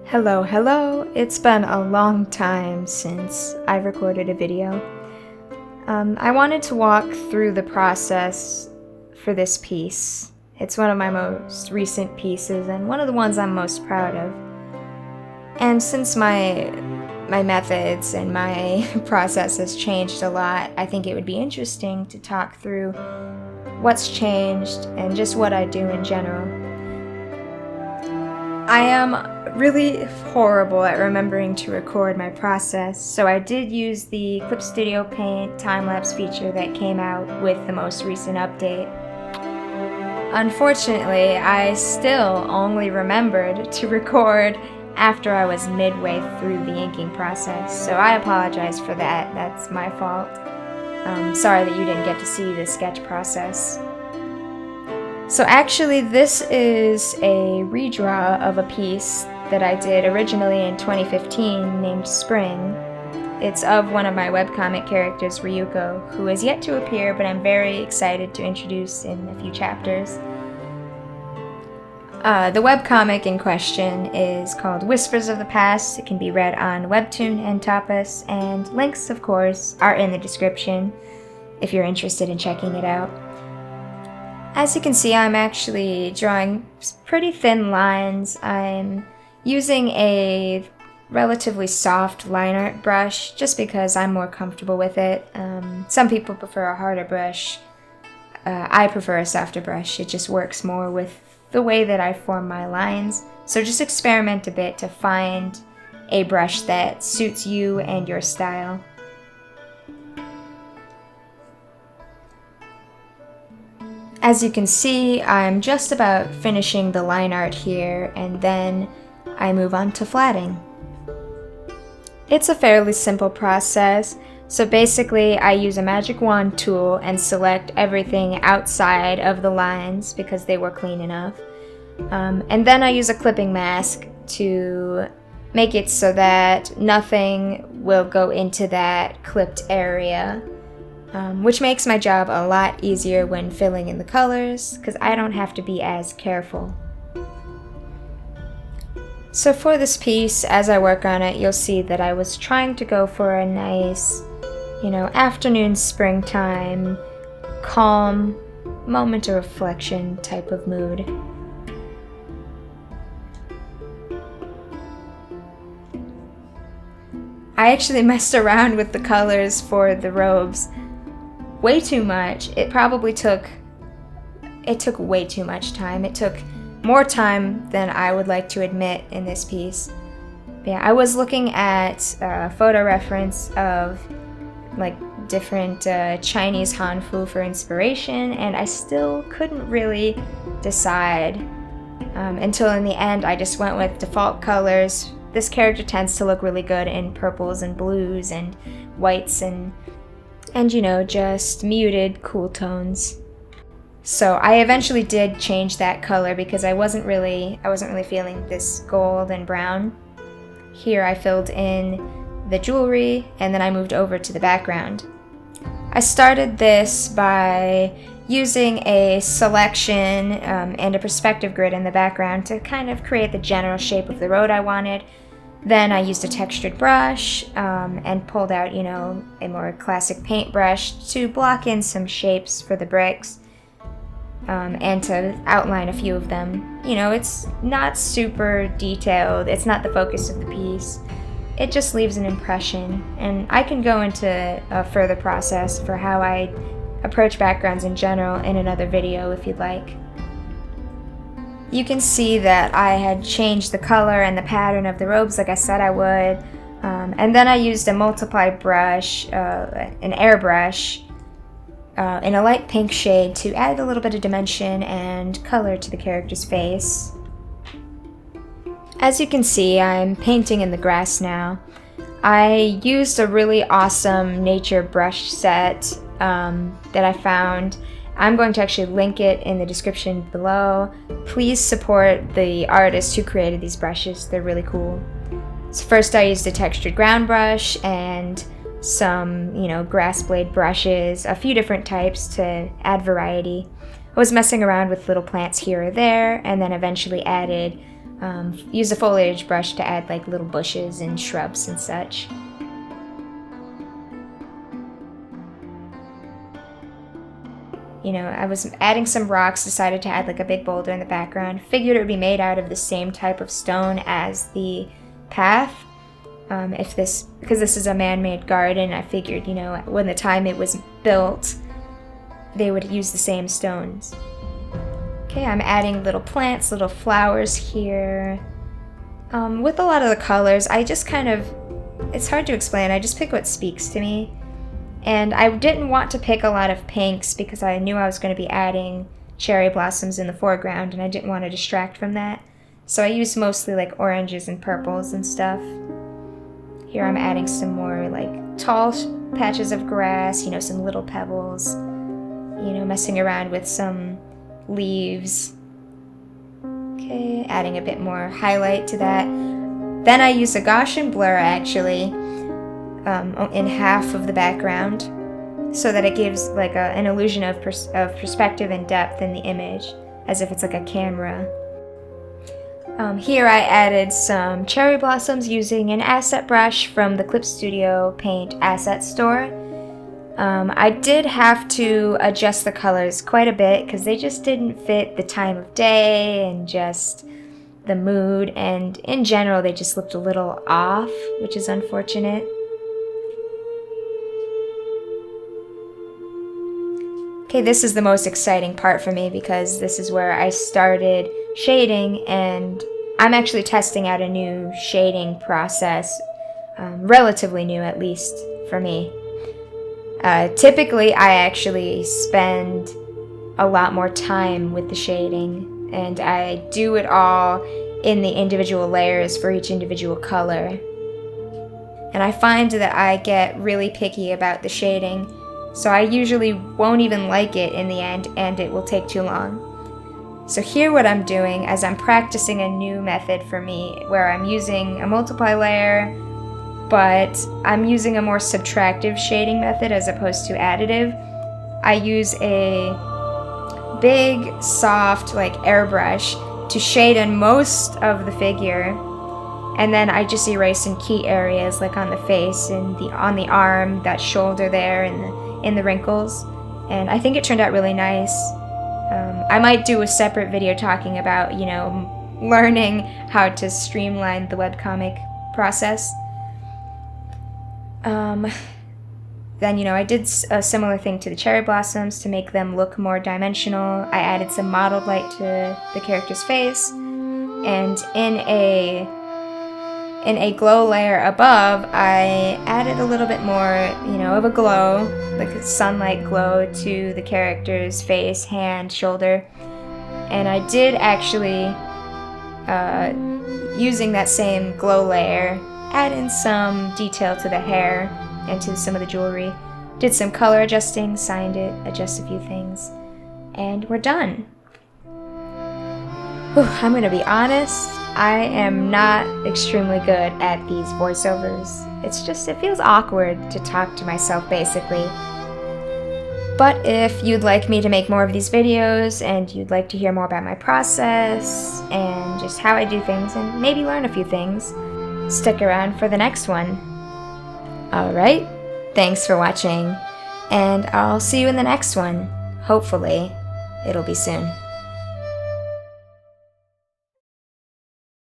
Hello. It's been a long time since I recorded a video. I wanted to walk through the process for this piece. It's one of my most recent pieces and one of the ones I'm most proud of. And since my methods and my process has changed a lot, I think it would be interesting to talk through what's changed and just what I do in general. I am really horrible at remembering to record my process, so I did use the Clip Studio Paint Timelapse feature that came out with the most recent update. Unfortunately, I still only remembered to record after I was midway through the inking process, so I apologize for that. That's my fault. Sorry that you didn't get to see the sketch process. So actually, this is a redraw of a piece that I did originally in 2015 named Spring. It's of one of my webcomic characters, Ryuko, who is yet to appear, but I'm very excited to introduce in a few chapters. The webcomic in question is called Whispers of the Past. It can be read on Webtoon and Tapas, and links, of course, are in the description if you're interested in checking it out. As you can see, I'm actually drawing pretty thin lines. I'm using a relatively soft line art brush just because I'm more comfortable with it. Some people prefer a harder brush. I prefer a softer brush. It just works more with the way that I form my lines. So just experiment a bit to find a brush that suits you and your style. As you can see, I'm just about finishing the line art here, and then I move on to flatting. It's a fairly simple process, so basically I use a magic wand tool and select everything outside of the lines because they were clean enough. And then I use a clipping mask to make it so that nothing will go into that clipped area. Which makes my job a lot easier when filling in the colors, because I don't have to be as careful. So for this piece, as I work on it, you'll see that I was trying to go for a nice, afternoon springtime, calm, moment of reflection type of mood. I actually messed around with the colors for the robes way too much. It took way too much time. It took more time than I would like to admit in this piece. But yeah, I was looking at a photo reference of different Chinese hanfu for inspiration, and I still couldn't really decide until in the end I just went with default colors. This character tends to look really good in purples and blues and whites and just muted, cool tones. So I eventually did change that color because I wasn't really feeling this gold and brown. Here I filled in the jewelry and then I moved over to the background. I started this by using a selection and a perspective grid in the background to kind of create the general shape of the road I wanted. Then I used a textured brush and pulled out, a more classic paintbrush to block in some shapes for the bricks and to outline a few of them. It's not super detailed. It's not the focus of the piece. It just leaves an impression. And I can go into a further process for how I approach backgrounds in general in another video if you'd like. You can see that I had changed the color and the pattern of the robes like I said I would. And then I used a multiply brush, an airbrush, in a light pink shade to add a little bit of dimension and color to the character's face. As you can see, I'm painting in the grass now. I used a really awesome nature brush set that I found. I'm going to actually link it in the description below. Please support the artist who created these brushes. They're really cool. So first I used a textured ground brush and some, grass blade brushes, a few different types to add variety. I was messing around with little plants here or there, and then eventually added, used a foliage brush to add like little bushes and shrubs and such. You know, I was adding some rocks, decided to add like a big boulder in the background. Figured it would be made out of the same type of stone as the path. Because this is a man-made garden, I figured, you know, when the time it was built, they would use the same stones. Okay, I'm adding little plants, little flowers here. With a lot of the colors, I just kind of, it's hard to explain, I just pick what speaks to me. And I didn't want to pick a lot of pinks because I knew I was going to be adding cherry blossoms in the foreground and I didn't want to distract from that. So I used mostly like oranges and purples and stuff. Here I'm adding some more like tall patches of grass, you know, some little pebbles, you know, messing around with some leaves. Okay, adding a bit more highlight to that. Then I use a Gaussian blur actually. In half of the background so that it gives like an illusion of perspective and depth in the image, as if it's like a camera. Here I added some cherry blossoms using an asset brush from the Clip Studio Paint asset store. I did have to adjust the colors quite a bit because they just didn't fit the time of day and just the mood, and in general they just looked a little off, which is unfortunate. Okay, this is the most exciting part for me because this is where I started shading, and I'm actually testing out a new shading process, relatively new at least for me. Typically I actually spend a lot more time with the shading, and I do it all in the individual layers for each individual color. And I find that I get really picky about the shading, so I usually won't even like it in the end, and it will take too long. So here what I'm doing is I'm practicing a new method for me, where I'm using a multiply layer, but I'm using a more subtractive shading method as opposed to additive. I use a big, soft, like airbrush to shade in most of the figure, and then I just erase in key areas like on the face and on the arm, that shoulder there, and in the wrinkles, and I think it turned out really nice. I might do a separate video talking about, you know, learning how to streamline the webcomic process. Then, you know, I did a similar thing to the cherry blossoms to make them look more dimensional. I added some mottled light to the character's face, and in a glow layer above, I added a little bit more, you know, of a glow, like a sunlight glow to the character's face, hand, shoulder. And I did actually, using that same glow layer, add in some detail to the hair and to some of the jewelry. Did some color adjusting, signed it, adjust a few things, and we're done. Whew, I'm gonna be honest, I am not extremely good at these voiceovers. It feels awkward to talk to myself, basically. But if you'd like me to make more of these videos, and you'd like to hear more about my process, and just how I do things, and maybe learn a few things, stick around for the next one. Alright, thanks for watching, and I'll see you in the next one. Hopefully, it'll be soon.